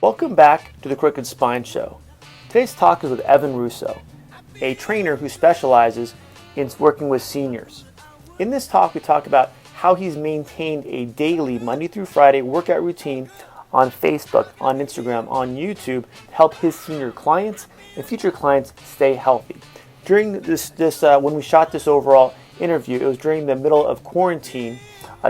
Welcome back to the Crooked Spine Show. Today's talk is with Evan Russo, a trainer who specializes in working with seniors. In this talk, we talk about how he's maintained a daily Monday through Friday workout routine on Facebook, on Instagram, on YouTube to help his senior clients and future clients stay healthy. During when we shot this overall interview, it was during the middle of quarantine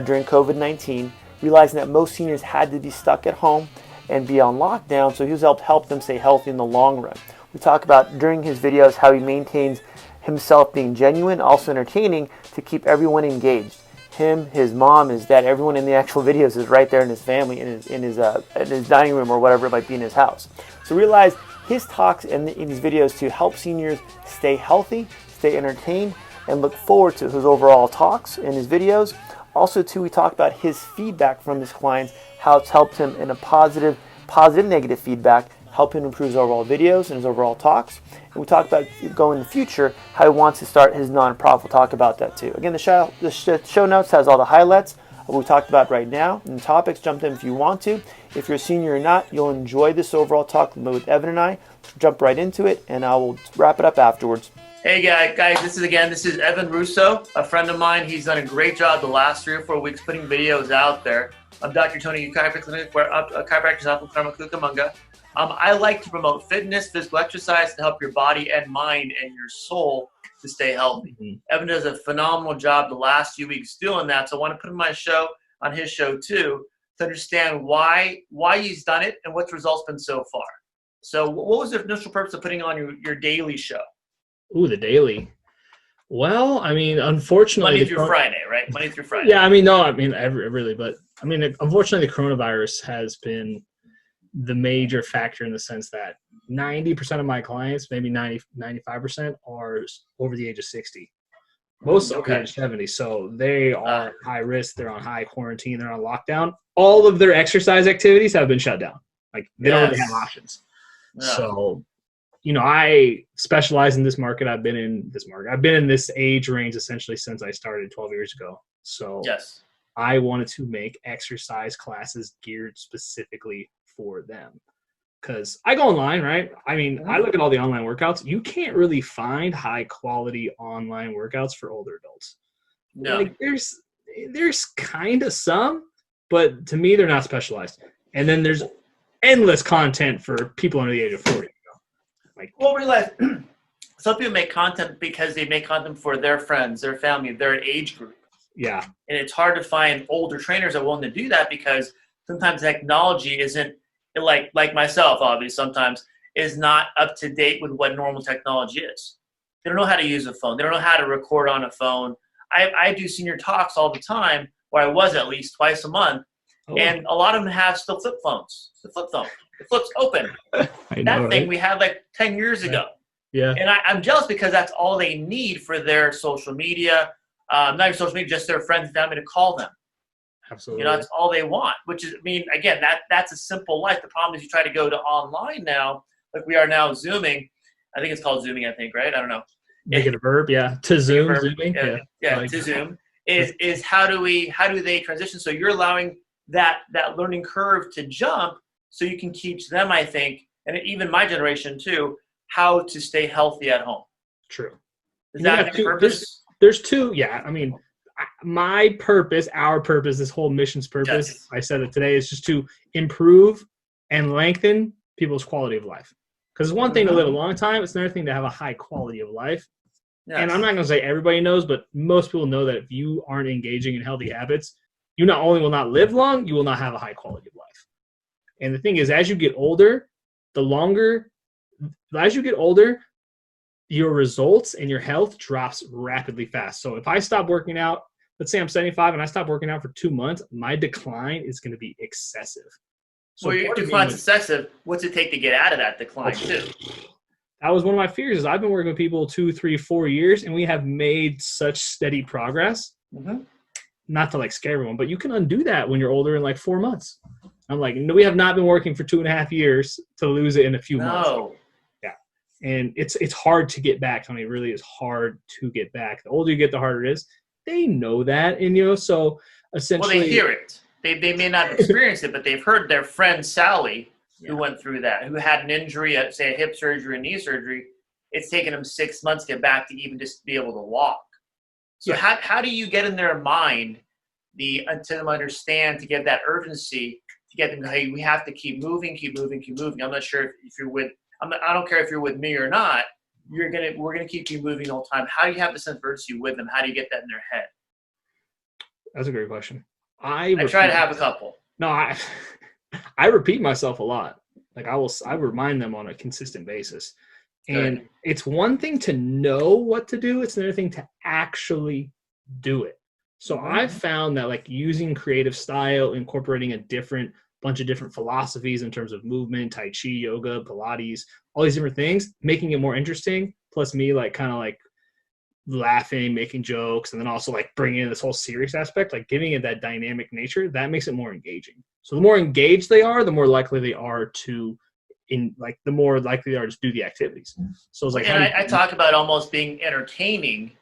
during COVID-19, realizing that most seniors had to be stuck at home and be on lockdown, so he was able to help them stay healthy in the long run. We talk about during his videos how he maintains himself being genuine, also entertaining to keep everyone engaged. Him, his mom, his dad, everyone in the actual videos is right there in his family, in his dining room or whatever it might be in his house. So realize his talks in these videos to help seniors stay healthy, stay entertained, and look forward to his overall talks and his videos. Also, too, we talk about his feedback from his clients, how it's helped him in a positive, negative feedback, help him improve his overall videos and his overall talks. And we talk about going in the future, how he wants to start his nonprofit. We'll talk about that too. Again, the show notes has all the highlights of what we talked about right now and the topics. Jump in if you want to. If you're a senior or not, you'll enjoy this overall talk with Evan and I. Jump right into it, and I will wrap it up afterwards. Hey guys, this is Evan Russo, a friend of mine. He's done a great job the last 3 or 4 weeks putting videos out there. I'm Dr. Tony Chiropractic Clinic, where chiropractors out in Cucamonga. I like to promote fitness, physical exercise to help your body and mind and your soul to stay healthy. Mm-hmm. Evan does a phenomenal job the last few weeks doing that, so I want to put on his show too, to understand why he's done it and what the results been so far. So what was the initial purpose of putting on your daily show? Ooh, the daily. Well, I mean, unfortunately, Monday through Friday, right? Monday through Friday. Yeah, I mean, no, I mean, really, but I mean, unfortunately, the coronavirus has been the major factor in the sense that 90% of my clients, maybe 95% are over the age of 60. Most over the age of 70. So they are high risk. They're on high quarantine. They're on lockdown. All of their exercise activities have been shut down. Like they don't really have options. Yeah. So, I specialize in this market. I've been in this age range essentially since I started 12 years ago. So I wanted to make exercise classes geared specifically for them. Because I go online, right? I mean, I look at all the online workouts. You can't really find high quality online workouts for older adults. No. Like there's kind of some, but to me, they're not specialized. And then there's endless content for people under the age of 40. Realize some people make content because they make content for their friends, their family, their age group. Yeah. And it's hard to find older trainers that are willing to do that because sometimes technology isn't like myself, obviously, sometimes is not up to date with what normal technology is. They don't know how to use a phone. They don't know how to record on a phone. I do senior talks all the time, where I was at least twice a month. Oh. And a lot of them have still flip phones. The flip phone. The flip's open. That thing we had like 10 years ago. Yeah. And I'm jealous because that's all they need for their social media, not even social media, just their friends and family to call them. Absolutely. That's all they want, which is, again, that's a simple life. The problem is you try to go to online now, like we are now Zooming. I think it's called Zooming, right? I don't know. Make it a verb, yeah. To Zoom, Zooming. Yeah, to Zoom. Is how do they transition? So you're allowing that learning curve to jump so you can teach them, I think, and even my generation too, how to stay healthy at home. True. Is that the purpose? There's two, yeah. I mean, my purpose, our purpose, this whole mission's purpose, I said it today, is just to improve and lengthen people's quality of life. Because it's one thing to live a long time, it's another thing to have a high quality of life. Yes. And I'm not going to say everybody knows, but most people know that if you aren't engaging in healthy habits, you not only will not live long, you will not have a high quality of life. And the thing is, as you get older, your results and your health drops rapidly fast. So if I stop working out, let's say I'm 75 and I stop working out for 2 months, my decline is going to be excessive. So your decline's excessive. What's it take to get out of that decline too? That was one of my fears. Is I've been working with people 2, 3, 4 years, and we have made such steady progress. Mm-hmm. Not to scare everyone, but you can undo that when you're older in 4 months. I'm like, no, we have not been working for 2.5 years to lose it in a few months. Yeah. And it's hard to get back, Tony. It really is hard to get back. The older you get, the harder it is. They know that, and so essentially, they hear it. They may not experience it, but they've heard their friend Sally who went through that, who had an injury, say a hip surgery, a knee surgery. It's taken them 6 months to get back to even just be able to walk. So how do you get in their mind to them understand, to get that urgency, to get them, hey, we have to keep moving, keep moving, keep moving. I'm not sure if you're with, I don't care if you're with me or not. We're gonna keep you moving all the time. How do you have the sense of urgency with them? How do you get that in their head? That's a great question. I try to have a couple. No, I repeat myself a lot. Like I remind them on a consistent basis. And Good. it's one thing to know what to do. It's another thing to actually do it. So I've found that like using creative style, incorporating a bunch of different philosophies in terms of movement, Tai Chi, yoga, Pilates, all these different things, making it more interesting. Plus me like kind of like laughing, making jokes, and then also like bringing in this whole serious aspect, like giving it that dynamic nature, that makes it more engaging. So the more engaged they are, the more likely they are to the more likely they are to do the activities. So it's like, and I talk about almost being entertaining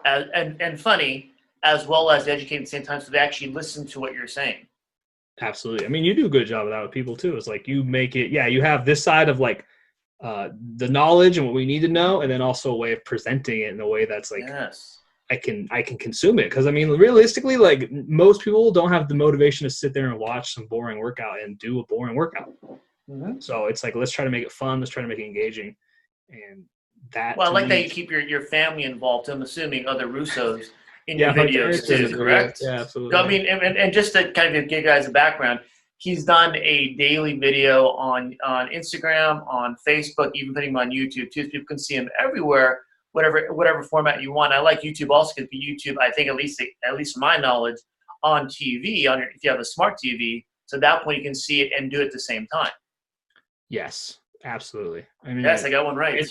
and funny, as well as educating at the same time, so they actually listen to what you're saying. Absolutely. I mean, you do a good job of that with people too. It's like you make it, you have this side of like the knowledge and what we need to know, and then also a way of presenting it in a way that's like, I can consume it. Because I mean, realistically, like most people don't have the motivation to sit there and watch some boring workout and do a boring workout. So it's like, let's try to make it fun. Let's try to make it engaging. And that. Well, I like that you keep your family involved. I'm assuming other Russos in your videos too, correct? Yeah, absolutely. I mean, and just to kind of give you guys a background, he's done a daily video on Instagram, on Facebook, even putting him on YouTube too, so people can see him everywhere, whatever format you want. I like YouTube also because YouTube, I think at least from my knowledge, on TV, if you have a smart TV, so at that point you can see it and do it at the same time. Yes, absolutely. I mean, yes, I got one right.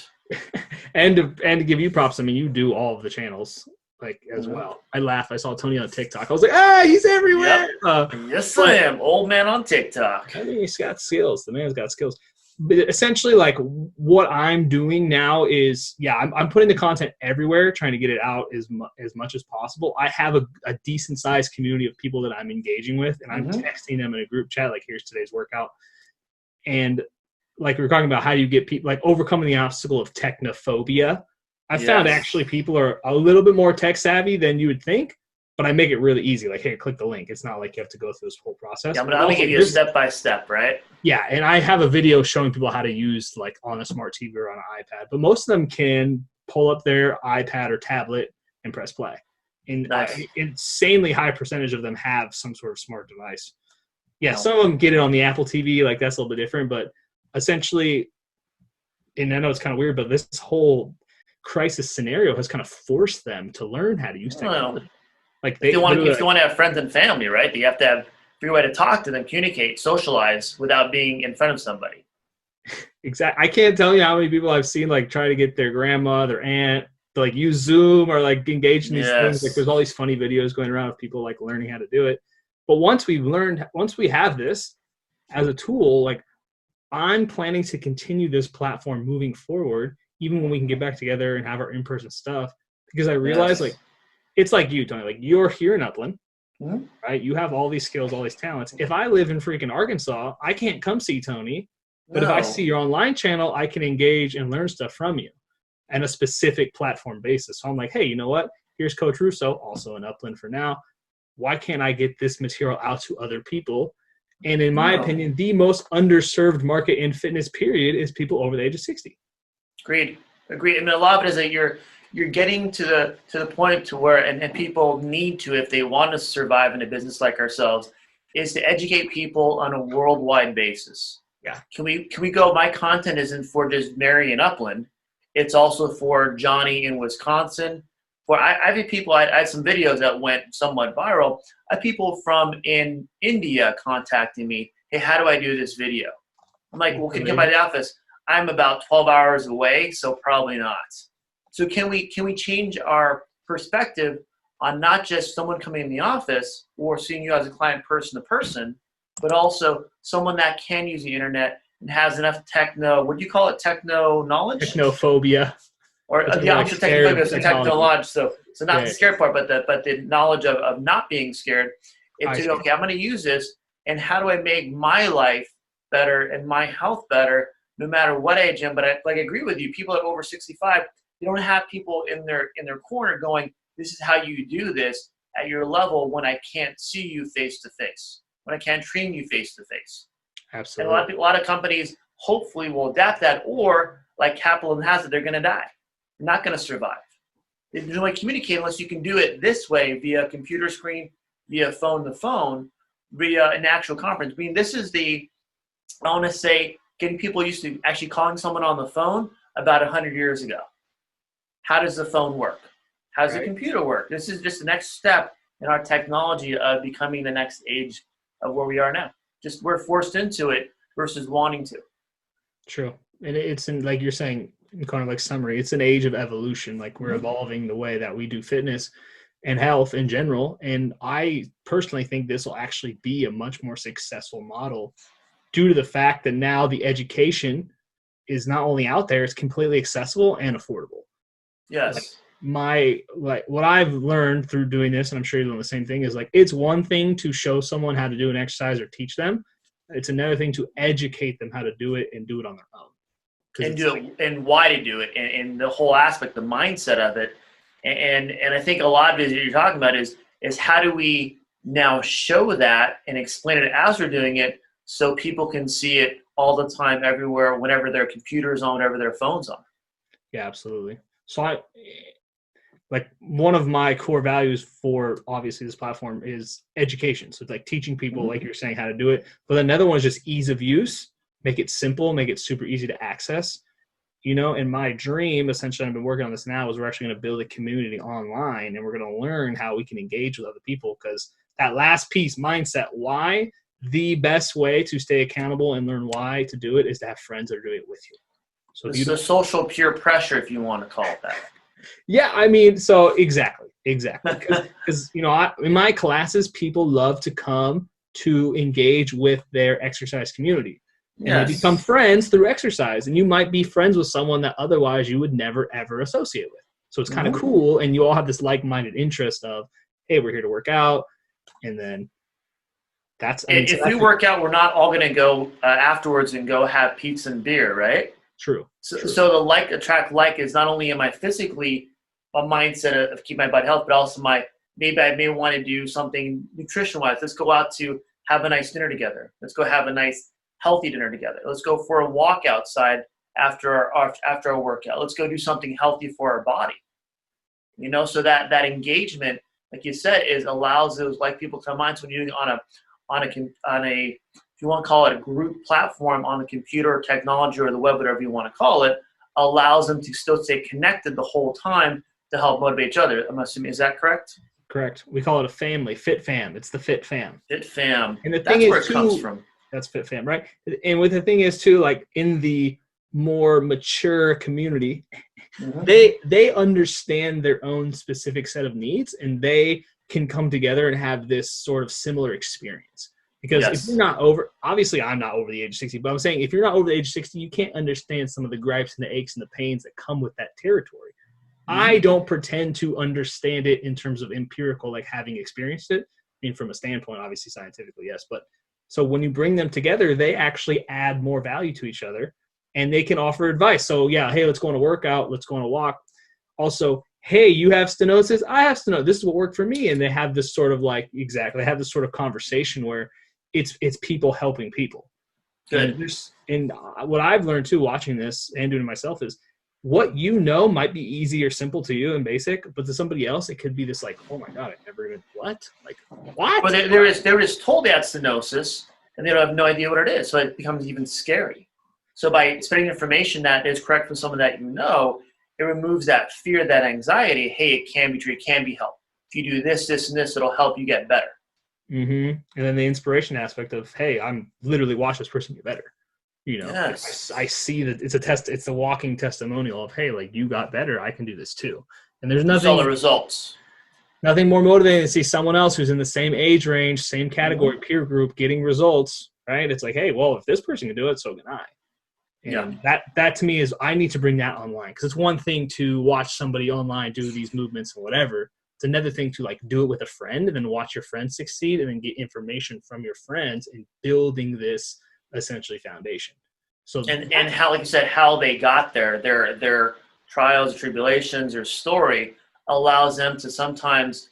And to give you props, I mean, you do all of the channels like as well. I laugh. I saw Tony on TikTok. I was like, he's everywhere. Yep. Yes, I am. Old man on TikTok. I mean, he's got skills. The man's got skills. But essentially, like what I'm doing now is, I'm putting the content everywhere, trying to get it out as much as possible. I have a decent sized community of people that I'm engaging with, and I'm texting them in a group chat, like, here's today's workout. And like we were talking about, how do you get people, like overcoming the obstacle of technophobia. I found actually people are a little bit more tech savvy than you would think, but I make it really easy. Like, hey, click the link. It's not like you have to go through this whole process. Yeah, but I'm going to give you a step-by-step, right? Yeah, and I have a video showing people how to use like on a smart TV or on an iPad, but most of them can pull up their iPad or tablet and press play. And insanely high percentage of them have some sort of smart device. Yeah, some of them get it on the Apple TV, like that's a little bit different, but essentially, and I know it's kind of weird, but this whole crisis scenario has kind of forced them to learn how to use technology. Like if you want to have friends and family, right? You have to figure a way to talk to them, communicate, socialize without being in front of somebody. Exactly. I can't tell you how many people I've seen like try to get their grandma, their aunt to like use Zoom or like engage in these things. Like there's all these funny videos going around of people like learning how to do it. But once we have this as a tool, like I'm planning to continue this platform moving forward, even when we can get back together and have our in-person stuff, because I realize like, it's like you, Tony, like you're here in Upland, right? You have all these skills, all these talents. If I live in freaking Arkansas, I can't come see Tony, but if I see your online channel, I can engage and learn stuff from you on a specific platform basis. So I'm like, hey, you know what? Here's Coach Russo, also in Upland for now. Why can't I get this material out to other people? And in my opinion, the most underserved market in fitness period is people over the age of 60. Agreed. I mean, a lot of it is that you're getting to the point to where, and people need to, if they want to survive in a business like ourselves, is to educate people on a worldwide basis. Yeah. Can we go, my content isn't for just Mary in Upland. It's also for Johnny in Wisconsin. I had people, I had some videos that went somewhat viral. I had people from in India contacting me. Hey, how do I do this video? I'm like, well, can you come by the office? I'm about 12 hours away, so probably not. So can we change our perspective on not just someone coming in the office or seeing you as a client person to person, but also someone that can use the internet and has enough what do you call it? Techno knowledge? Technophobia. Or the opposite technophobia, so technology. So not the scared part, but the knowledge of not being scared. Okay, I'm going to use this, and how do I make my life better and my health better, no matter what age I'm. But I agree with you. People at over 65, they don't have people in their corner going, "This is how you do this at your level." When I can't see you face to face, when I can't train you face to face. And Absolutely. a lot of companies hopefully will adapt that, or like capitalism has it, they're going to die. They're not going to survive. There's no way to communicate unless you can do it this way via computer screen, via phone to phone, via an actual conference. I mean, this is I want to say, getting people used to actually calling someone on the phone about 100 years ago. How does the phone work? How does the computer work? This is just the next step in our technology of becoming the next age of where we are now. Just we're forced into it versus wanting to. True. And it's in, like you're saying, kind of like summary, it's an age of evolution. Like we're evolving the way that we do fitness and health in general. And I personally think this will actually be a much more successful model due to the fact that now the education is not only out there, it's completely accessible and affordable. Yes. What I've learned through doing this, and I'm sure you're doing the same thing, is like it's one thing to show someone how to do an exercise or teach them. It's another thing to educate them how to do it and do it on their own. And do it, and why to do it, and the whole aspect, the mindset of it. And I think a lot of it that you're talking about is how do we now show that and explain it as we're doing it so people can see it all the time, everywhere, whenever their computer's on, whenever their phone's on. Yeah, absolutely. So like one of my core values for obviously this platform is education. So it's like teaching people, like you're saying, how to do it. But another one is just ease of use, make it simple, make it super easy to access. And my dream, essentially, I've been working on this now, is we're actually going to build a community online, and we're going to learn how we can engage with other people. Because that last piece, mindset, why, the best way to stay accountable and learn why to do it is to have friends that are doing it with you. So it's the social peer pressure, if you want to call it that. Yeah, I mean, so exactly. Because, in my classes, people love to come to engage with their exercise community. And they become friends through exercise. And you might be friends with someone that otherwise you would never, ever associate with. So it's kind of cool. And you all have this like-minded interest of, hey, we're here to work out. And then if we work out, we're not all going to go afterwards and go have pizza and beer, right? True. So the like attract like is not only am I physically a mindset of keep my body health, but also maybe I may want to do something nutrition-wise. Let's go out to have a nice dinner together. Let's go have a nice healthy dinner together. Let's go for a walk outside after our workout. Let's go do something healthy for our body. So that engagement, like you said, allows those like people to come on. So when you're doing on a if you want to call it a group platform on the computer or technology or the web, whatever you want to call it, allows them to still stay connected the whole time to help motivate each other. I'm assuming, is that correct? Correct. We call it a family, Fit Fam. It's the Fit Fam. Fit Fam. And the thing is, where it comes from. That's Fit Fam, right? And with the thing is too, like in the more mature community, they understand their own specific set of needs, and they can come together and have this sort of similar experience. Because if you're not obviously I'm not over the age of 60, but I'm saying if you're not over the age of 60, you can't understand some of the gripes and the aches and the pains that come with that territory. I don't pretend to understand it in terms of empirical, like having experienced it. I mean, from a standpoint, obviously scientifically, yes. But so when you bring them together, they actually add more value to each other, and they can offer advice. So yeah, hey, let's go on a workout. Let's go on a walk. Also, hey, you have stenosis. I have stenosis. This is what worked for me. And they have this sort of they have this sort of conversation where it's people helping people. Good. And what I've learned too, watching this and doing it myself, is what might be easy or simple to you and basic, but to somebody else, it could be this like, oh my God, I never even, what? Like, what? Well, they're just told they have stenosis, and they don't have no idea what it is. So it becomes even scary. So by spreading information that is correct from someone that it removes that fear, that anxiety. Hey, it can be treated, it can be helped. If you do this, this, and this, it'll help you get better. And then the inspiration aspect of, hey, I'm literally watch this person get better. Yes. I see that it's a walking testimonial of, hey, like you got better, I can do this too. And there's nothing, all the results. Nothing more motivating to see someone else who's in the same age range, same category, peer group, getting results, right? It's like, hey, well, if this person can do it, so can I. And that to me is, I need to bring that online, because it's one thing to watch somebody online do these movements and whatever. It's another thing to like do it with a friend and then watch your friends succeed and then get information from your friends and building this essentially foundation. So and how, like you said, how they got there, their trials, tribulations, their story allows them to sometimes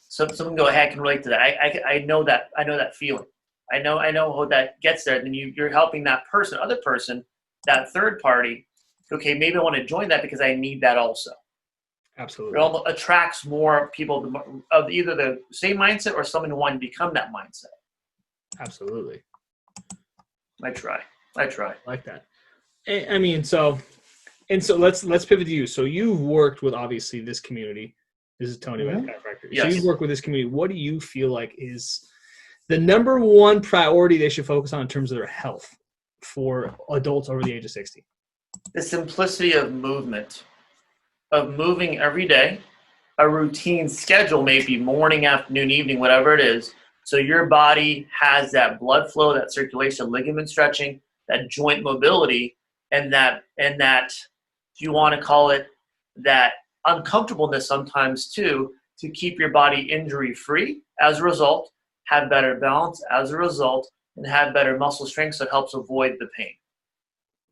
someone go, hey, I can relate to that. I know that feeling. I know how that gets there. Then you're helping that other person, that third party. Okay, maybe I want to join that because I need that also. absolutely. It almost attracts more people of either the same mindset or someone who want to become that mindset. Absolutely. I try. I like that. I mean, so let's pivot to you. So you've worked with obviously this community. This is Tony with Chiropractor. Yes. So you've worked with this community. What do you feel like is the number one priority they should focus on in terms of their health for adults over the age of 60? The simplicity of movement, of moving every day, a routine schedule, maybe morning, afternoon, evening, whatever it is. So your body has that blood flow, that circulation, ligament stretching, that joint mobility, and that, if you want to call it, that uncomfortableness sometimes too, to keep your body injury free. As a result, have better balance as a result, and have better muscle strength, so it helps avoid the pain.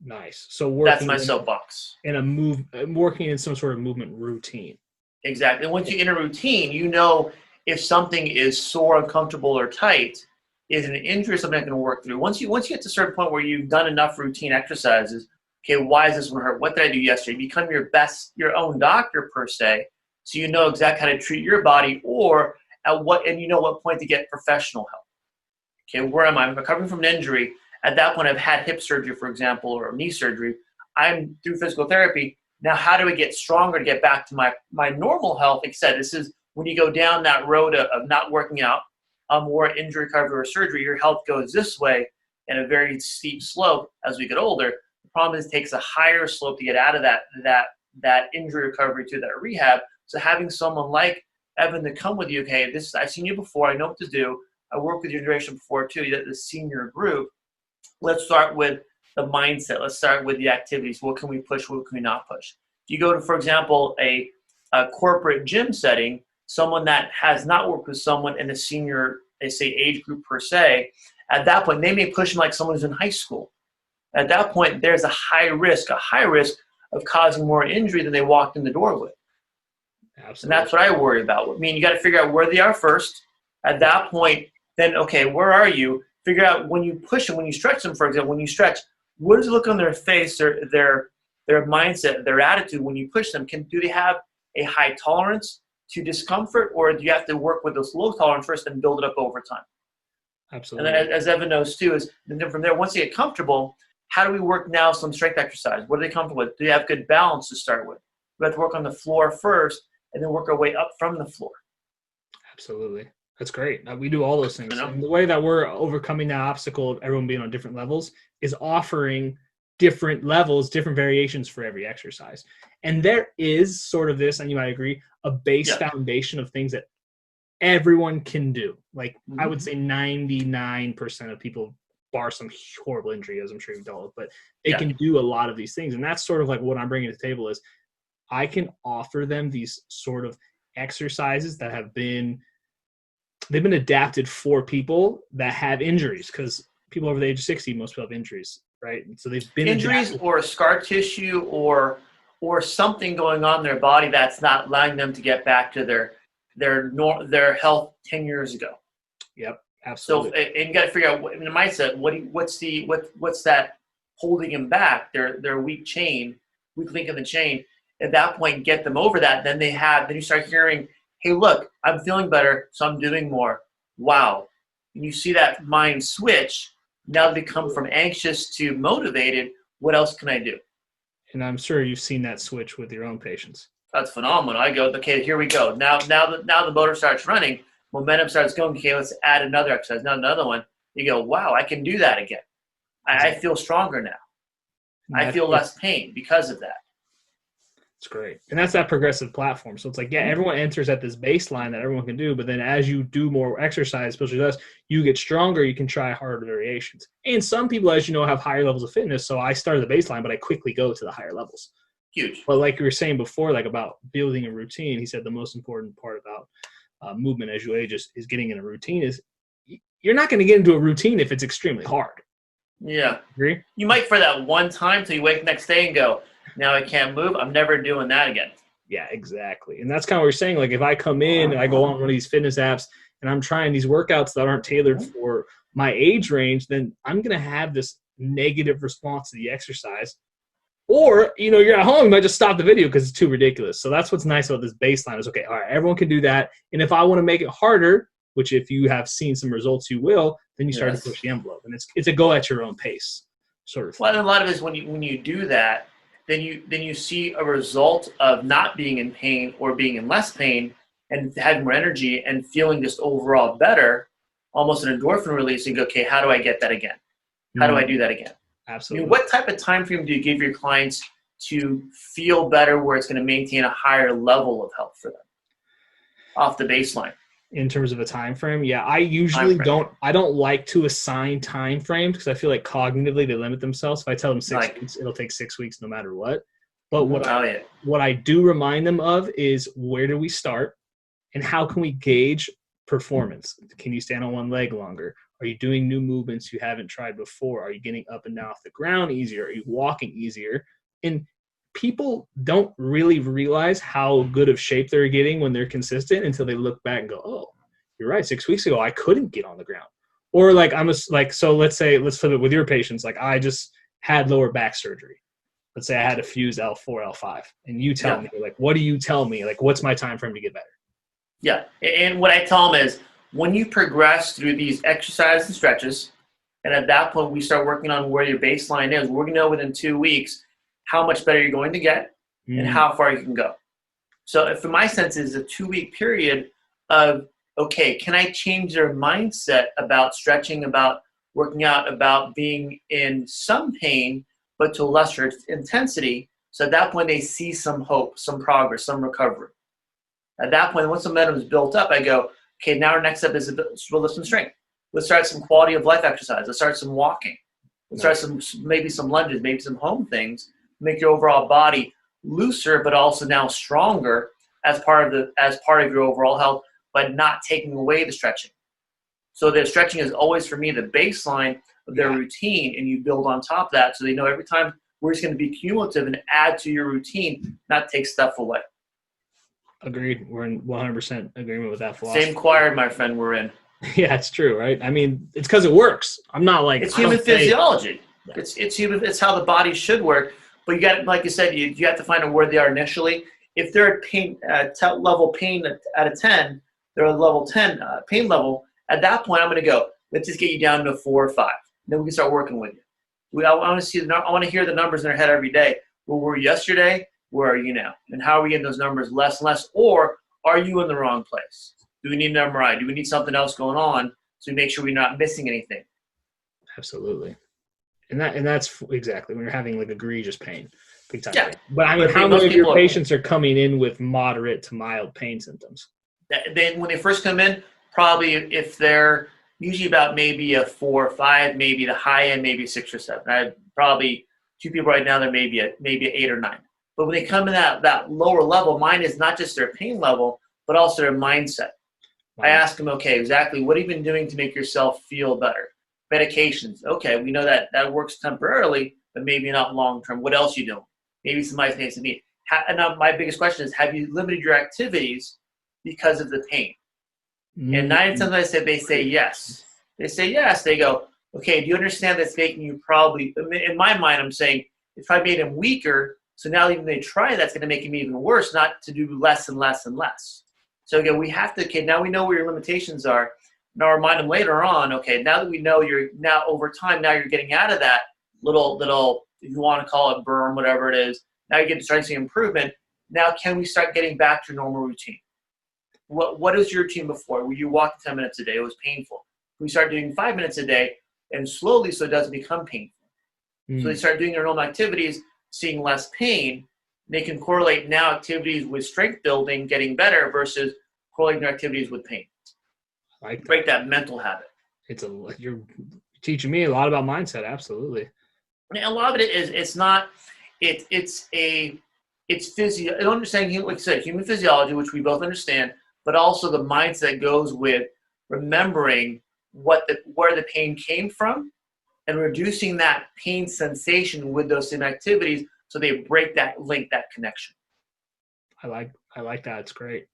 Nice. So that's my soapbox. Working in some sort of movement routine. Exactly. And once you're in a routine, you know if something is sore, uncomfortable, or tight, is an injury, something I can work through. Once you get to a certain point where you've done enough routine exercises, okay, why is this one hurt? What did I do yesterday? You become your own doctor per se, so you know exactly how to treat your body, or and you know what point to get professional help. Okay, where am I? I'm recovering from an injury. At that point, I've had hip surgery, for example, or knee surgery. I'm through physical therapy. Now, how do I get stronger to get back to my normal health? Like I said, this is when you go down that road of not working out, or injury recovery or surgery, your health goes this way in a very steep slope as we get older. The problem is it takes a higher slope to get out of that injury recovery to that rehab. So having someone like Evan to come with you, okay, I've seen you before, I know what to do. I worked with your generation before too, the senior group. Let's start with the mindset. Let's start with the activities. What can we push? What can we not push? If you go to, for example, a corporate gym setting, someone that has not worked with someone in a senior, they say, age group per se, at that point, they may push them like someone who's in high school. At that point, there's a high risk of causing more injury than they walked in the door with. Absolutely. And that's what I worry about. I mean, you got to figure out where they are first. At that point, then, okay, where are you? Figure out when you push them, when you stretch them, for example, when you stretch, what does it look on their face, their mindset, their attitude when you push them? Do they have a high tolerance to discomfort, or do you have to work with this low tolerance first and build it up over time? Absolutely. And then, as Evan knows too, is then from there, once they get comfortable, how do we work now some strength exercise? What are they comfortable with? Do they have good balance to start with? We have to work on the floor first and then work our way up from the floor. Absolutely. That's great. We do all those things. And the way that we're overcoming that obstacle of everyone being on different levels is offering different levels, different variations for every exercise. And there is sort of this, and you might agree, a base foundation of things that everyone can do. Like I would say 99% of people, bar some horrible injury, as I'm sure you've dealt with, but they can do a lot of these things. And that's sort of like what I'm bringing to the table is I can offer them these sort of exercises that they've been adapted for people that have injuries, because people over the age of 60, most people have injuries, right? And so they've been injuries or scar tissue or something going on in their body that's not allowing them to get back to their health 10 years ago. Yep, absolutely. So, and you got to figure out in the mindset, what's that holding them back? Their weak link in the chain. At that point, get them over that. Then you start hearing, hey, look, I'm feeling better, so I'm doing more. Wow. And you see that mind switch. Now they come from anxious to motivated. What else can I do? And I'm sure you've seen that switch with your own patients. That's phenomenal. I go, okay, here we go. Now the motor starts running. Momentum starts going. Okay, let's add another exercise. Now another one. You go, wow, I can do that again. I feel stronger now. I feel less pain because of that. It's great. And that's that progressive platform. So it's like, everyone enters at this baseline that everyone can do, but then as you do more exercise, especially us, you get stronger, you can try harder variations. And some people, as you know, have higher levels of fitness. So I started the baseline, but I quickly go to the higher levels. Huge. But like you were saying before, like about building a routine, he said the most important part about movement as you age is getting in a routine. Is you're not going to get into a routine if it's extremely hard. Yeah. Agree? You might for that one time till you wake the next day and go, now I can't move. I'm never doing that again. Yeah, exactly. And that's kind of what you're saying. Like if I come in and I go on one of these fitness apps and I'm trying these workouts that aren't tailored for my age range, then I'm going to have this negative response to the exercise. Or, you're at home, you might just stop the video because it's too ridiculous. So that's what's nice about this baseline is, okay, all right, everyone can do that. And if I want to make it harder, which if you have seen some results, you will, then you start to push the envelope. And it's a go at your own pace sort of thing. Well, a lot of it is when you do that, then you see a result of not being in pain or being in less pain and having more energy and feeling just overall better, almost an endorphin release, and go, okay, how do I get that again? How do I do that again? Absolutely. What type of time frame do you give your clients to feel better where it's going to maintain a higher level of health for them off the baseline? In terms of a time frame, yeah, I usually don't like to assign time frames because I feel like cognitively they limit themselves. If I tell them 6 weeks, it'll take 6 weeks no matter what. But what I do remind them of is, where do we start and how can we gauge performance? Can you stand on one leg longer? Are you doing new movements you haven't tried before? Are you getting up and down off the ground easier? Are you walking easier? And people don't really realize how good of shape they're getting when they're consistent until they look back and go, oh, you're right. 6 weeks ago, I couldn't get on the ground. Or so let's flip it with your patients. Like I just had lower back surgery. Let's say I had a fused L4, L5, and you tell me, like, what do you tell me? Like, what's my time frame to get better? Yeah. And what I tell them is, when you progress through these exercises and stretches, and at that point we start working on where your baseline is, we're going to know within 2 weeks how much better you're going to get and how far you can go. So for my sense, it's a 2-week period of, okay, can I change their mindset about stretching, about working out, about being in some pain, but to a lesser intensity. So at that point, they see some hope, some progress, some recovery. At that point, once the momentum is built up, I go, okay, now our next step is we'll lift some strength. Let's start some quality of life exercise. Let's start some walking. Let's start maybe some lunges, maybe some home things. Make your overall body looser, but also now stronger as part of your overall health, but not taking away the stretching. So the stretching is always, for me, the baseline of their routine, and you build on top of that so they know every time we're just going to be cumulative and add to your routine, not take stuff away. Agreed. We're in 100% agreement with that philosophy. Same choir, my friend, we're in. Yeah, it's true, right? I mean, it's because it works. I'm not like... It's human physiology. It's human. It's how the body should work. But you got, like you said, you have to find out where they are initially. If they're at pain, level pain at a 10, they're at level 10 pain level. At that point, I'm going to go, let's just get you down to 4 or 5. Then we can start working with you. I want to hear the numbers in their head every day. Where were you yesterday? Where are you now? And how are we getting those numbers less and less? Or are you in the wrong place? Do we need an MRI? Do we need something else going on so we make sure we're not missing anything? Absolutely. And that's exactly when you're having like egregious pain. Big time. Yeah. But I mean, how many of your patients are coming in with moderate to mild pain symptoms? Then when they first come in, probably if they're usually about maybe a 4 or 5, maybe the high end, maybe 6 or 7. I have probably 2 people right now, they're maybe a 8 or 9. But when they come in that lower level, mine is not just their pain level, but also their mindset. I ask them, okay, exactly, what have you been doing to make yourself feel better? Medications. Okay, we know that works temporarily, but maybe not long-term. What else are you doing? Maybe somebody needs to meet. And now my biggest question is, have you limited your activities because of the pain? And 9 times they say yes. They say yes. They go, okay, do you understand that's making you probably, in my mind, I'm saying, if I made them weaker, so now even they try, that's going to make them even worse, not to do less and less and less. So again, we have to, okay, now we know where your limitations are. Now remind them later on, okay, now that we know you're now over time, now you're getting out of that little, if you want to call it berm, whatever it is, now you get to start seeing improvement. Now can we start getting back to normal routine? What is your routine before? Were you walking 10 minutes a day? It was painful. We start doing 5 minutes a day, and slowly so it doesn't become painful. So they start doing their normal activities, seeing less pain. They can correlate now activities with strength building, getting better, versus correlating their activities with pain. Break that mental habit. You're teaching me a lot about mindset. Absolutely. And a lot of it is it's physio. I don't understand, like I said, human physiology, which we both understand, but also the mindset goes with remembering where the pain came from, and reducing that pain sensation with those same activities so they break that link, that connection. I like that. It's great.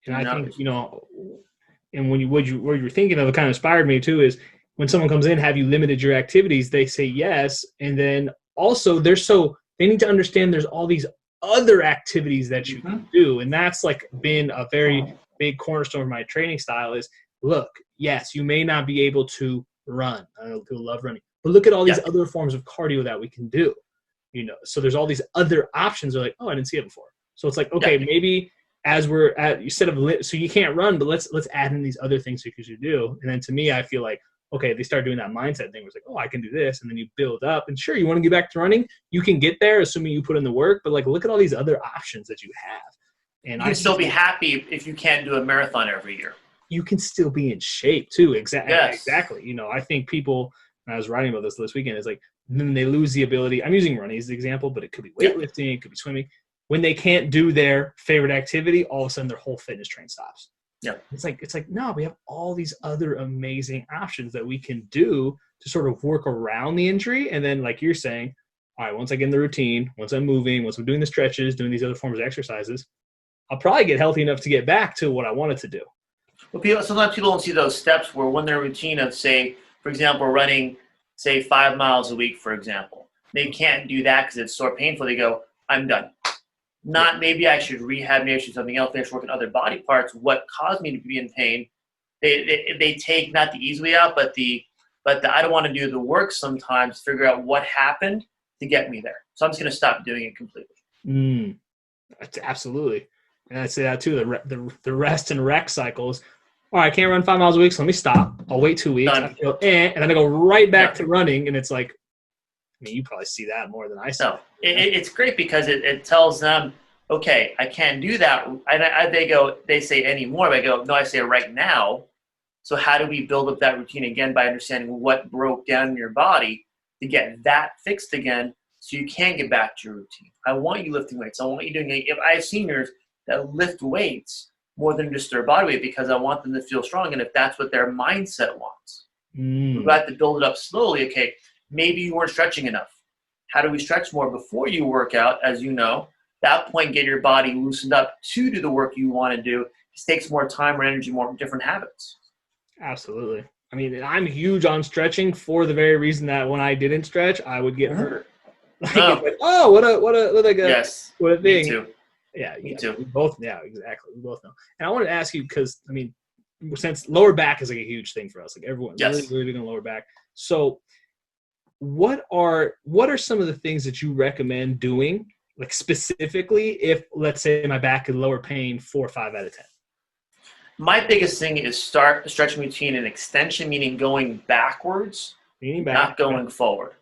And I No. think, and when what you were thinking of, it kind of inspired me too, is when someone comes in, have you limited your activities? They say yes. And then also they need to understand there's all these other activities that you can do. And that's like been a very big cornerstone of my training style is, look, yes, you may not be able to run. I know people love running, but look at all these other forms of cardio that we can do, so there's all these other options. They're like, oh, I didn't see it before. So it's like, okay, maybe as we're at, instead of so you can't run, but let's add in these other things you could do. And then to me, I feel like, okay, they start doing that mindset thing where it's like, oh, I can do this. And then you build up. And sure, you want to get back to running, you can get there, assuming you put in the work. But like, look at all these other options that you have. And you can still be happy if you can't do a marathon every year. You can still be in shape too. Exactly. Yes. Exactly. I think people, and I was writing about this weekend, is like, then they lose the ability. I'm using running as the example, but it could be weightlifting, it could be swimming. When they can't do their favorite activity, all of a sudden their whole fitness train stops. Yeah. It's like, no, we have all these other amazing options that we can do to sort of work around the injury. And then like you're saying, all right, once I get in the routine, once I'm moving, once I'm doing the stretches, doing these other forms of exercises, I'll probably get healthy enough to get back to what I wanted to do. Well, sometimes people don't see those steps where when their routine of, say, for example, running, say, 5 miles a week, for example, they can't do that because it's so painful. They go, I'm done. Not maybe I should rehab, maybe I should do something else, maybe I should work on other body parts. What caused me to be in pain? They take not the easy way out, but the I don't want to do the work sometimes, figure out what happened to get me there. So I'm just going to stop doing it completely. Absolutely. And I'd say that too, the rest and rec cycles. All right, I can't run 5 miles a week, so let me stop. I'll wait 2 weeks. I feel, and then I go right back to running, and it's like, I mean, you probably see that more than I see. No, it's great because it tells them, okay, I can't do that. And they say anymore, but I go, no, I say right now. So how do we build up that routine again by understanding what broke down in your body to get that fixed again so you can get back to your routine? I want you lifting weights. I want you doing it. If I have seniors that lift weights more than just their body weight because I want them to feel strong, and if that's what their mindset wants. We've got to build it up slowly. Okay, maybe you weren't stretching enough. How do we stretch more before you work out? As you know, that point, get your body loosened up to do the work you want to do. It takes more time or energy, more different habits. Absolutely. I mean, I'm huge on stretching for the very reason that when I didn't stretch, I would get hurt. What a yes, what a thing. Me too. Yeah, me too. We both, exactly. We both know. And I wanted to ask you because, I mean, since lower back is like a huge thing for us, like everyone really big on lower back. So what are some of the things that you recommend doing, like specifically if, let's say, my back is lower pain 4 or 5 out of 10? My biggest thing is start the stretching routine in extension, meaning going backwards, not going forward.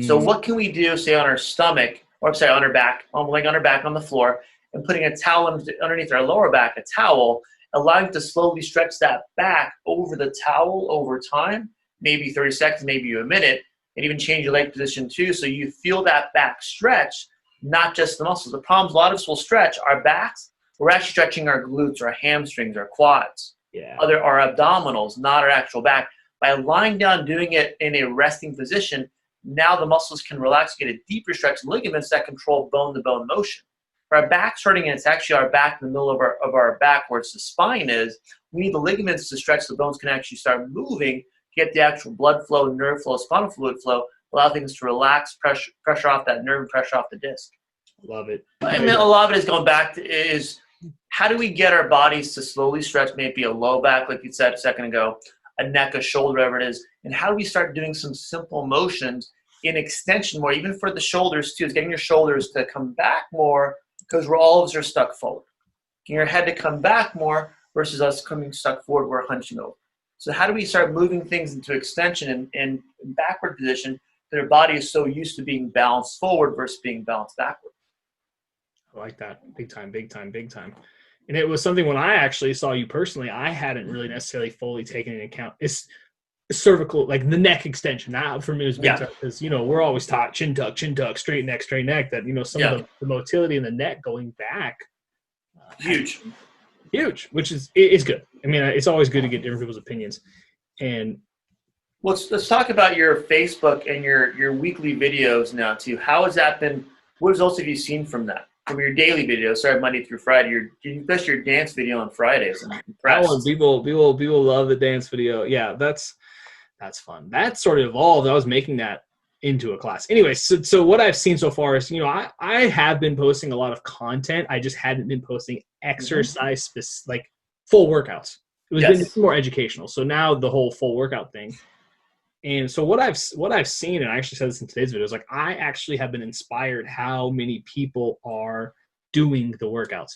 So what can we do, say, on our stomach, or say on our back, laying on our back on the floor, and putting a towel underneath our lower back, a towel, allowing to slowly stretch that back over the towel over time, maybe 30 seconds, maybe a minute, and even change your leg position too, so you feel that back stretch, not just the muscles. The problem is a lot of us will stretch our backs. We're actually stretching our glutes, our hamstrings, our quads, our abdominals, not our actual back. By lying down, doing it in a resting position, now the muscles can relax, get a deeper stretch in ligaments that control bone-to-bone motion. For our back starting, and it's actually our back in the middle of our back where it's the spine is, we need the ligaments to stretch so the bones can actually start moving, get the actual blood flow, nerve flow, spinal fluid flow, allow things to relax, pressure off that nerve, pressure off the disc. Love it. I mean, a lot of it is going back to is how do we get our bodies to slowly stretch, maybe a low back, like you said a second ago, a neck, a shoulder, whatever it is, and how do we start doing some simple motions in extension more, even for the shoulders too, is getting your shoulders to come back more because all of us are stuck forward. Getting your head to come back more versus us coming stuck forward, we're hunching over. So how do we start moving things into extension and backward position that our body is so used to being balanced forward versus being balanced backward? I like that. Big time, big time, big time. And it was something when I actually saw you personally, I hadn't really necessarily fully taken into account. It's cervical, like the neck extension. That for me was big time because, we're always taught chin tuck, straight neck, that, some of the motility in the neck going back. Huge, which is good. I mean, it's always good to get different people's opinions. And Let's talk about your Facebook and your weekly videos now too. How has that been? What results have you seen from that? From your daily videos, sorry, Monday through Friday. Especially your dance video on Fridays. I'm That impressed. one, people love the dance video. Yeah, that's fun. That sort of evolved. I was making that into a class. Anyway, so what I've seen so far is, I have been posting a lot of content. I just hadn't been posting exercise like full workouts. It was been more educational. So now the whole full workout thing. And so what I've seen, and I actually said this in today's video, is like I actually have been inspired how many people are doing the workouts.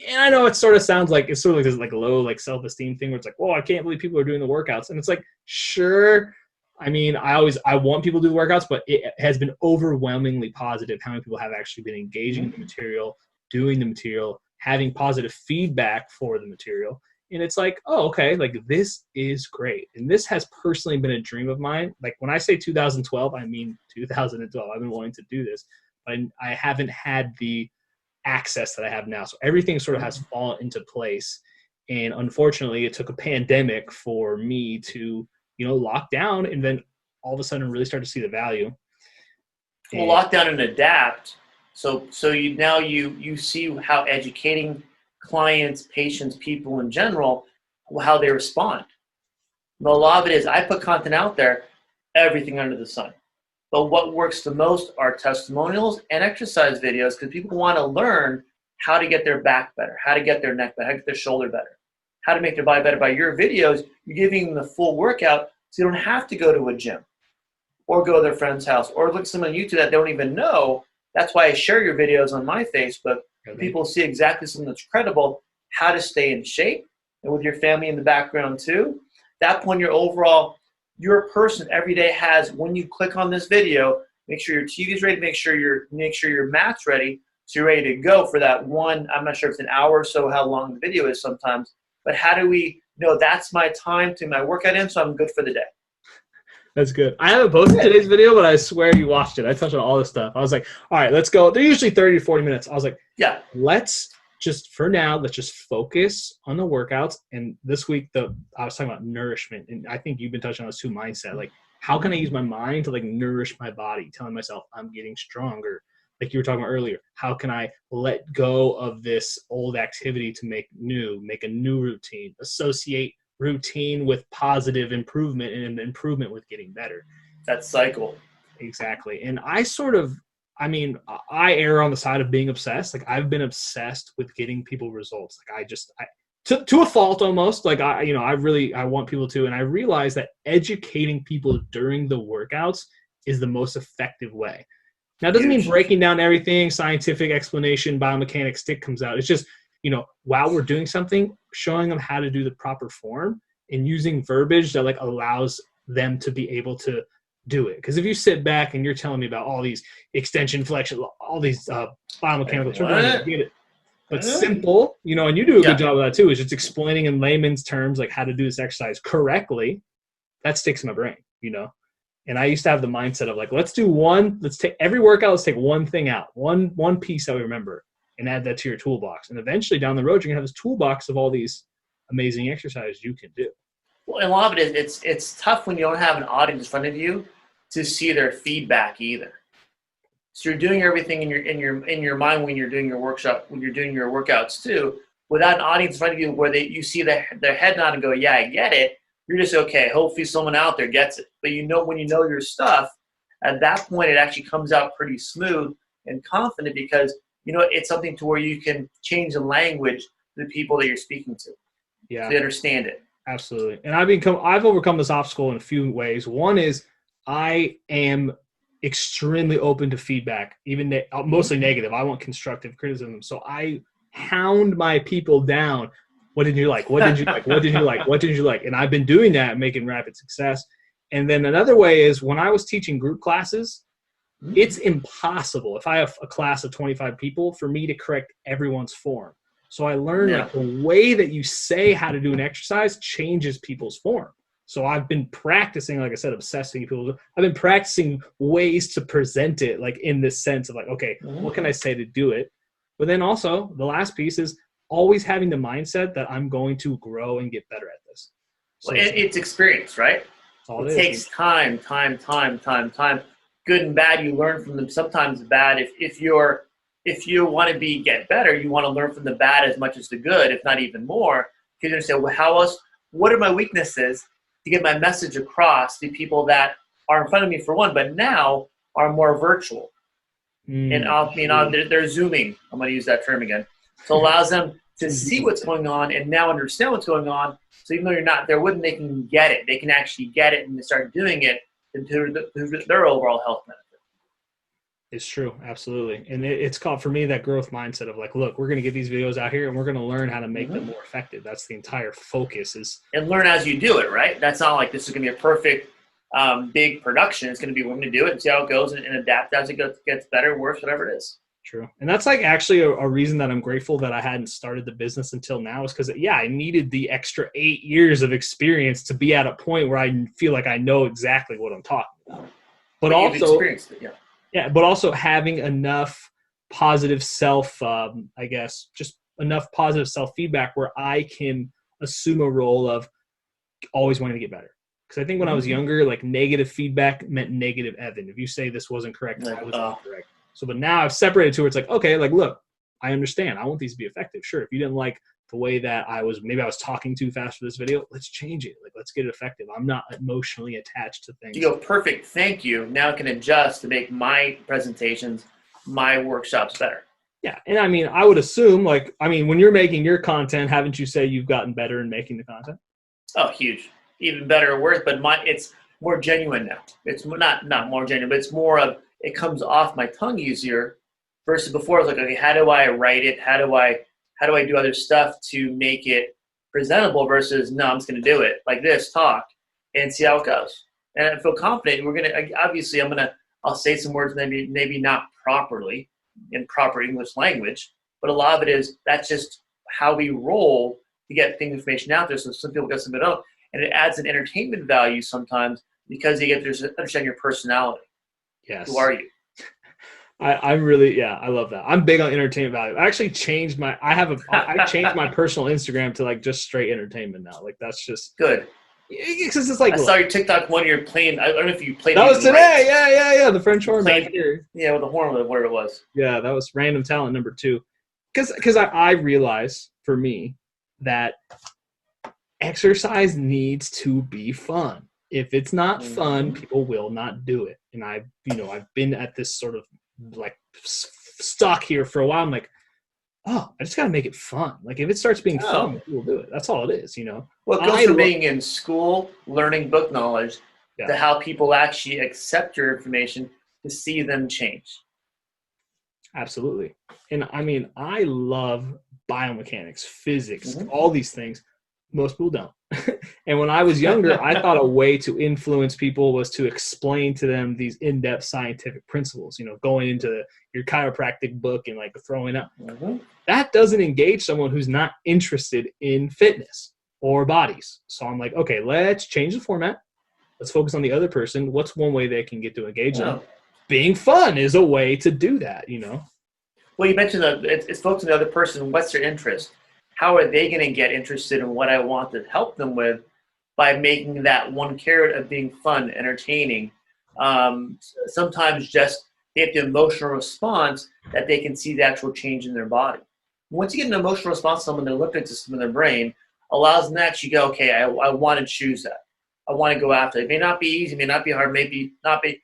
And I know it sort of sounds like it's sort of like this like low like self-esteem thing where it's like, whoa, I can't believe people are doing the workouts. And it's like, sure. I mean, I want people to do the workouts, but it has been overwhelmingly positive how many people have actually been engaging in the material, doing the material, having positive feedback for the material. And it's like, oh, okay, like this is great. And this has personally been a dream of mine. Like when I say 2012, I mean 2012. I've been wanting to do this, but I haven't had the access that I have now. So everything sort of has fallen into place. And unfortunately, it took a pandemic for me to, lock down and then all of a sudden really start to see the value. Well, lock down and adapt. So you see how educating clients, patients, people in general, how they respond. A lot of it is I put content out there, everything under the sun. But what works the most are testimonials and exercise videos because people want to learn how to get their back better, how to get their neck better, how to get their shoulder better, how to make their body better. By your videos, you're giving them the full workout so you don't have to go to a gym or go to their friend's house or look at someone on YouTube that they don't even know. That's why I share your videos on my Facebook. People see exactly something that's credible, how to stay in shape, and with your family in the background too. That point, your person every day has, when you click on this video, make sure your TV is ready, make sure your mat's ready, so you're ready to go for that one. I'm not sure if it's an hour or so, how long the video is sometimes, but how do we know that's my time to my workout in, so I'm good for the day? That's good. I haven't posted today's video, but I swear you watched it. I touched on all this stuff. I was like, all right, let's go. They're usually 30 to 40 minutes. I was like, yeah, let's just focus on the workouts. And this week, I was talking about nourishment. And I think you've been touching on this too, mindset. Like, how can I use my mind to like nourish my body, telling myself I'm getting stronger? Like you were talking about earlier, how can I let go of this old activity to make a new routine, associate routine with positive improvement and improvement with getting better. That cycle. Exactly. And I err on the side of being obsessed. Like I've been obsessed with getting people results. Like to a fault almost. Like I want people to, and I realize that educating people during the workouts is the most effective way. Now, it doesn't mean breaking down everything, scientific explanation, biomechanics stick comes out. It's just, while we're doing something, showing them how to do the proper form and using verbiage that like allows them to be able to do it. Because if you sit back and you're telling me about all these extension, flexion, all these biomechanical terms, get it. But simple, and you do a good job of that too, is just explaining in layman's terms like how to do this exercise correctly. That sticks in my brain, And I used to have the mindset of like, let's take every workout, let's take one thing out, one piece that we remember, and add that to your toolbox. And eventually down the road, you're gonna have this toolbox of all these amazing exercises you can do. Well, and a lot of it is it's tough when you don't have an audience in front of you to see their feedback either. So you're doing everything in your mind when you're doing your workshop, when you're doing your workouts too, without an audience in front of you where you see their head nod and go, yeah, I get it. You're just okay. Hopefully someone out there gets it. But when you know your stuff, at that point it actually comes out pretty smooth and confident because it's something to where you can change the language to the people that you're speaking to. Yeah, so they understand it. Absolutely. And I've overcome this obstacle in a few ways. One is I am extremely open to feedback, even mostly negative. I want constructive criticism. So I hound my people down. What did you like? What did you like? What did you like? What did you like? And I've been doing that, making rapid success. And then another way is when I was teaching group classes, it's impossible if I have a class of 25 people for me to correct everyone's form. So I learned like the way that you say how to do an exercise changes people's form. So I've been practicing, like I said, obsessing people. I've been practicing ways to present it like in this sense of like, okay, what can I say to do it? But then also the last piece is always having the mindset that I'm going to grow and get better at this. So well, it's experience, right? all It it takes is. time. Good and bad, you learn from them. Sometimes bad. If you want to get better, you want to learn from the bad as much as the good, if not even more. Because you understand, well, how else? What are my weaknesses to get my message across to people that are in front of me for one, but now are more virtual, and they're zooming. I'm going to use that term again. So it allows them to see what's going on and now understand what's going on. So even though you're not there with them, they can get it. They can actually get it and start doing it to their overall health benefit. It's true, absolutely. And it's called, for me, that growth mindset of like, look, we're going to get these videos out here and we're going to learn how to make them more effective. That's the entire focus is. And learn as you do it, right? That's not like this is going to be a perfect big production. It's going to be, we're going to do it and see how it goes and adapt as it gets better, worse, whatever it is. True. And that's like actually a reason that I'm grateful that I hadn't started the business until now is because, yeah, I needed the extra 8 years of experience to be at a point where I feel like I know exactly what I'm talking about. But you've also, experienced it, yeah, but also having enough positive I guess, just enough positive self-feedback where I can assume a role of always wanting to get better. Because I think when I was younger, like negative feedback meant negative Evan. If you say this wasn't correct, that was incorrect. So, but now I've separated to where it's like, okay, like, look, I understand. I want these to be effective. Sure, if you didn't like the way that maybe I was talking too fast for this video, let's change it. Like, let's get it effective. I'm not emotionally attached to things. You go, perfect, thank you. Now I can adjust to make my presentations, my workshops better. Yeah, and I mean, I would assume, when you're making your content, haven't you say you've gotten better in making the content? Oh, huge. Even better or worse, but it's more genuine now. It's not more genuine, but it's more of, it comes off my tongue easier versus before I was like, okay, how do I write it? How do I do other stuff to make it presentable versus, no, I'm just going to do it like this, talk, and see how it goes. And I feel confident. Obviously, I'll say some words maybe not properly in proper English language, but a lot of it is, that's just how we roll to get information out there. So some people get some of it out, and it adds an entertainment value sometimes because you get to understand your personality. Yes. Who are you? I'm really, I love that. I'm big on entertainment value. I actually changed I changed my personal Instagram to like just straight entertainment now. Like that's just good. Because it's like, I saw your TikTok one. You're playing. I don't know if you played. That was today. Yeah. The French horn back here. Yeah, with the horn, whatever it was. Yeah, that was random talent number 2. Because I realize for me that exercise needs to be fun. If it's not fun, people will not do it. And I've been at this sort of like stuck here for a while. I'm like, oh, I just got to make it fun. Like if it starts being fun, people will do it. That's all it is, Well, it goes from being in school, learning book knowledge, to how people actually accept your information to see them change. Absolutely. And I mean, I love biomechanics, physics, all these things. Most people don't. And when I was younger, I thought a way to influence people was to explain to them these in-depth scientific principles, going into your chiropractic book and like throwing up. That doesn't engage someone who's not interested in fitness or bodies. So I'm like, okay, let's change the format. Let's focus on the other person. What's one way they can get to engage them? Being fun is a way to do that, Well, you mentioned that it's focusing on the other person. What's their interest? How are they going to get interested in what I want to help them with by making that one carrot of being fun, entertaining? Sometimes just they have the emotional response that they can see the actual change in their body. Once you get an emotional response from the limbic system in their brain, allows them to actually go, okay, I want to choose that. I want to go after it. It may not be easy, may not be hard, maybe not be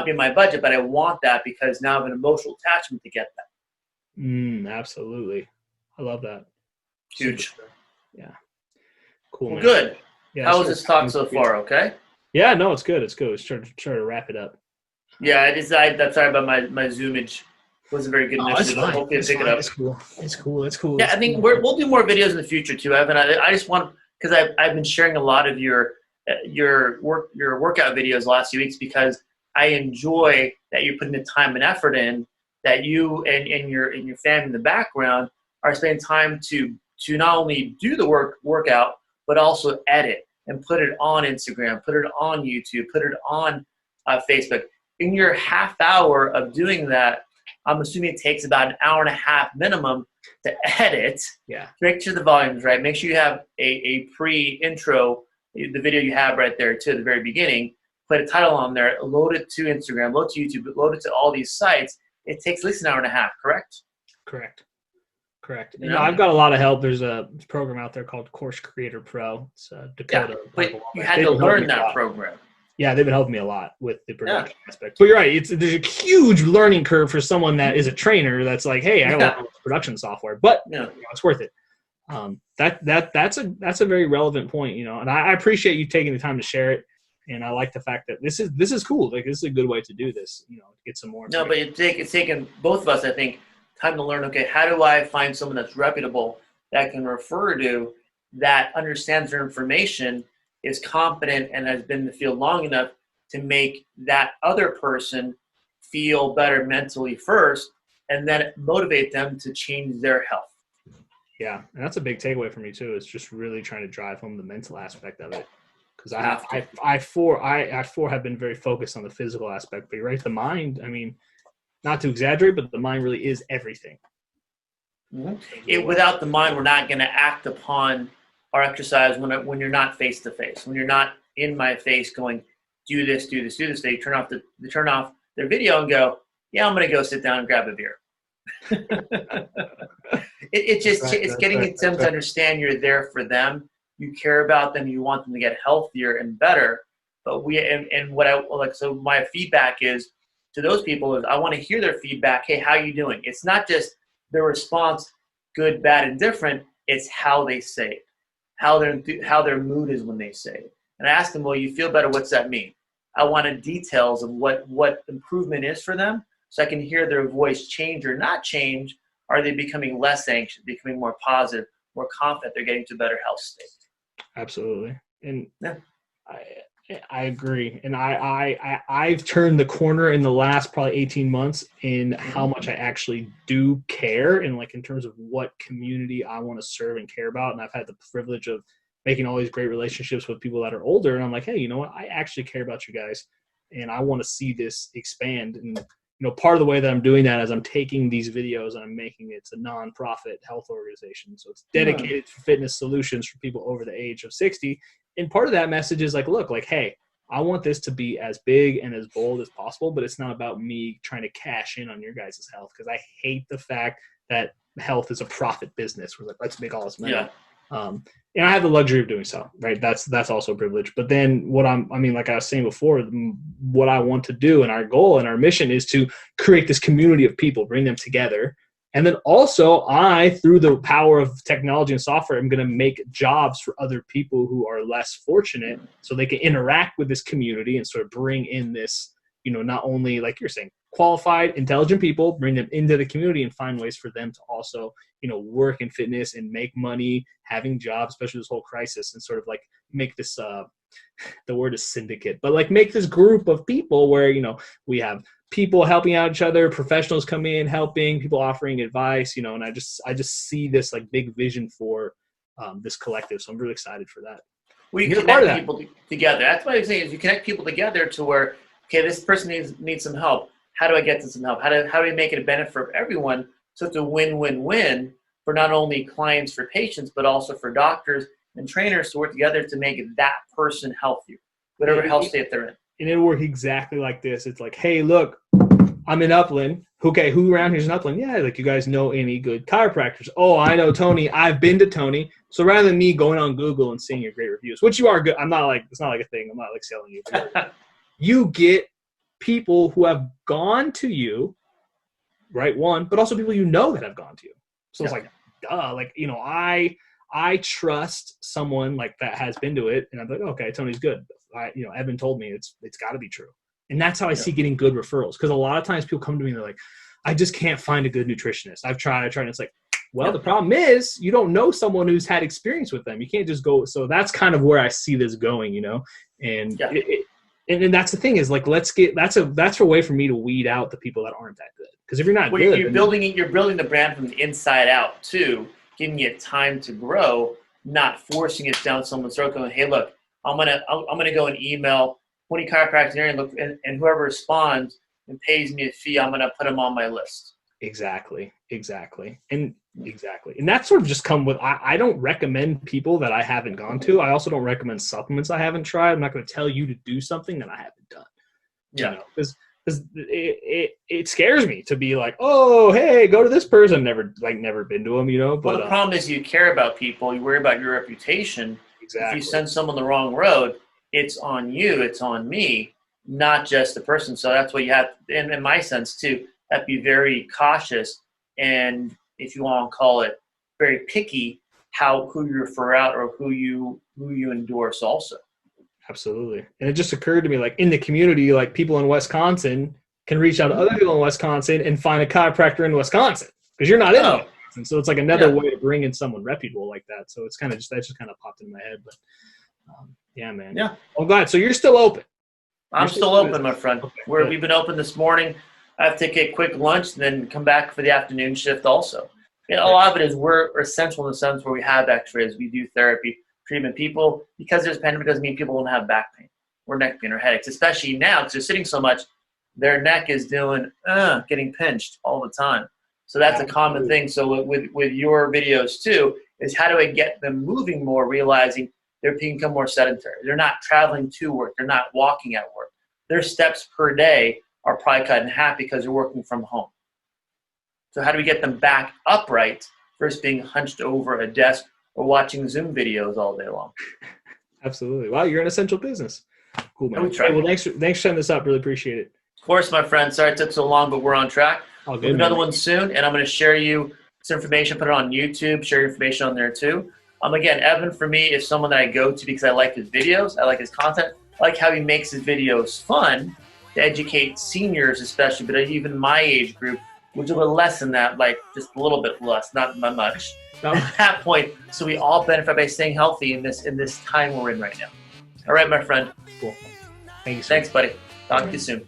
in my budget, but I want that because now I have an emotional attachment to get that. Absolutely. I love that. Huge. Yeah. Cool. Well, man. good. Yeah, how was this talk so far? Okay. Yeah, no, it's good. It's good. Let's try to wrap it up. Yeah, I decided. I'm sorry about my Zoomage. Wasn't very good initially, but hopefully I pick it up. It's cool. Yeah, I think we'll do more videos in the future too, Evan. I just want, because I've been sharing a lot of your workout videos the last few weeks because I enjoy that you're putting the time and effort in, that you and your family in the background are spending time to not only do the workout, but also edit and put it on Instagram, put it on YouTube, put it on Facebook. In your half hour of doing that, I'm assuming it takes about an hour and a half minimum to edit. Yeah. Make sure the volume's right. Make sure you have a pre-intro the video you have right there too at the very beginning, put a title on there, load it to Instagram, load it to YouTube, load it to all these sites. It takes at least an hour and a half, correct? Correct. You You know? know, I've got a lot of help. There's a program out there called Course Creator Pro. It's Dakota. But you had They've to been helping learn me a that lot. program. Yeah, they've been helping me a lot with the production aspect. But you're right. There's a huge learning curve for someone that is a trainer that's like, hey, I got to learn production software, but you know, it's worth it. That's a very relevant point, you know, and I appreciate you taking the time to share it. And I like the fact that this is cool. Like, this is a good way to do this, you know, to get some more. No, but it's taken both of us, I think, time to learn, okay, how do I find someone that's reputable that I can refer to, that understands their information, is competent, and has been in the field long enough to make that other person feel better mentally first, and then motivate them to change their health. Yeah, and that's a big takeaway for me too, is just really trying to drive home the mental aspect of it. Because I have been very focused on the physical aspect, but you're right, the mind, I mean, not to exaggerate, but the mind really is everything. Without the mind, we're not going to act upon our exercise when you're not face to face, when you're not in my face going, do this, do this, do this. They turn off their video and go, yeah, I'm going to go sit down and grab a beer. It's getting them to understand you're there for them. You care about them. You want them to get healthier and better. But so my feedback is to those people is I want to hear their feedback. Hey, how you doing? It's not just their response, good, bad, and different. It's how they say it, how their mood is when they say it. And I ask them, well, you feel better. What's that mean? I wanted details of what improvement is for them, so I can hear their voice change or not change. Are they becoming less anxious, becoming more positive, more confident? They're getting to a better health state. Absolutely. And I agree. And I've turned the corner in the last probably 18 months in how much I actually do care, and like in terms of what community I want to serve and care about. And I've had the privilege of making all these great relationships with people that are older. And I'm like, hey, you know what? I actually care about you guys, and I want to see this expand. And, you know, part of the way that I'm doing that is I'm taking these videos and I'm making it's a nonprofit health organization. So it's dedicated to fitness solutions for people over the age of 60. And part of that message is like, look, like, hey, I want this to be as big and as bold as possible, but it's not about me trying to cash in on your guys' health, because I hate the fact that health is a profit business. We're like, let's make all this money. Yeah. And I have the luxury of doing so, right? That's also a privilege. But then like I was saying before, what I want to do and our goal and our mission is to create this community of people, bring them together. And then also through the power of technology and software, I'm going to make jobs for other people who are less fortunate, so they can interact with this community and sort of bring in this, you know, not only, like you're saying, qualified, intelligent people, bring them into the community and find ways for them to also, you know, work in fitness and make money, having jobs, especially this whole crisis, and sort of like make this, the word is syndicate, but like make this group of people where, you know, we have people helping out each other, professionals coming in, helping, people offering advice, you know, and I just see this like big vision for this collective. So I'm really excited for that. We connect people together. That's what I'm saying is you connect people together to where, okay, this person needs some help. How do I get to some help? How do we make it a benefit for everyone? So it's a win-win-win for not only clients, for patients, but also for doctors and trainers to work together to make that person healthier, whatever health state they're in. And it'll work exactly like this. It's like, hey, look, I'm in Upland. Okay, who around here's in Upland? Yeah, like, you guys know any good chiropractors? Oh, I know Tony. I've been to Tony. So rather than me going on Google and seeing your great reviews, which you are good, it's not like a thing. I'm not like selling you. You get people who have gone to you, right? One, but also people you know that have gone to you. So it's like, duh, like, you know, I trust someone like that has been to it, and I'm like, okay, Tony's good. Evan told me it's got to be true, and that's how I see getting good referrals. Because a lot of times people come to me and they're like, I just can't find a good nutritionist. I've tried, and it's like, well, the problem is you don't know someone who's had experience with them. You can't just go. So that's kind of where I see this going, you know, and and that's the thing is like, that's a way for me to weed out the people that aren't that good. Because if you're not good, you're building the brand from the inside out too, giving it time to grow, not forcing it down someone's throat. Going, hey, look, I'm gonna go and email 20 chiropractors and look, and whoever responds and pays me a fee, I'm gonna put them on my list. Exactly. And that's sort of just come with, I don't recommend people that I haven't gone to. I also don't recommend supplements I haven't tried. I'm not going to tell you to do something that I haven't done. Yeah. You know, because it scares me to be like, oh, hey, go to this person. Never been to them, you know. But Well, the problem is you care about people. You worry about your reputation. exactly. If you send someone the wrong road, it's on you. It's on me, not just the person. So that's what you have, and in my sense too, have to be very cautious, and if you want to call it, very picky who you refer out or who you endorse also. Absolutely. And it just occurred to me, like in the community, like people in Wisconsin can reach out to other people in Wisconsin and find a chiropractor in Wisconsin because you're not in Wisconsin. So it's like another way to bring in someone reputable like that. So it's kind of that just kind of popped into my head. But yeah, man. Yeah. I'm glad. So you're still open. I'm still open, my friend. Okay, We've been open this morning. I have to take a quick lunch and then come back for the afternoon shift also. And a lot of it is we're essential in the sense where we have x-rays, we do therapy, treatment. People, because there's pandemic doesn't mean people don't have back pain or neck pain or headaches, especially now because they're sitting so much, their neck is doing, getting pinched all the time. So that's a common thing. So with your videos too, is how do I get them moving more, realizing they're become more sedentary. They're not traveling to work. They're not walking at work. Their steps per day are probably cut in half because they're working from home. So how do we get them back upright versus being hunched over a desk or watching Zoom videos all day long? Absolutely. Wow, you're an essential business. Cool, man. We try. Hey, well, thanks for setting this up. Really appreciate it. Of course, my friend. Sorry it took so long, but we're on track. All We'll good, do another man. one soon, and I'm going to share you some information, put it on YouTube, share your information on there too. Again, Evan, for me, is someone that I go to because I like his videos. I like his content. I like how he makes his videos fun to educate seniors especially, but even my age group, which is a little less than that, like just a little bit less, not much. No. At that point, so we all benefit by staying healthy in this time we're in right now. All right, my friend. Cool. Thank you. Thanks, buddy. Talk to you soon.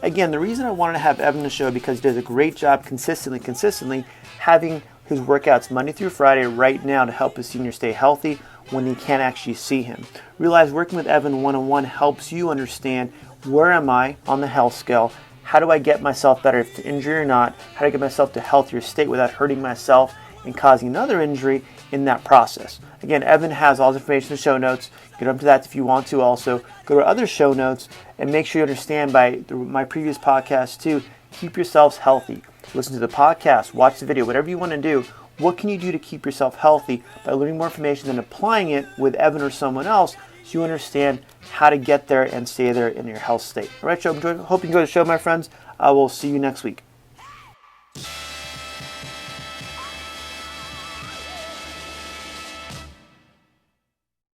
Again, the reason I wanted to have Evan on the show because he does a great job consistently having his workouts Monday through Friday right now to help his seniors stay healthy when they can't actually see him. Realize working with Evan one-on-one helps you understand where am I on the health scale, how do I get myself better if to injury or not, how do I get myself to a healthier state without hurting myself and causing another injury in that process. Again, Evan has all the information in the show notes. Get up to that if you want to also. Go to other show notes and make sure you understand my previous podcast too, keep yourselves healthy. Listen to the podcast, watch the video, whatever you want to do. What can you do to keep yourself healthy by learning more information and applying it with Evan or someone else so you understand how to get there and stay there in your health state. All right, so hope you enjoy the show, my friends. I will see you next week.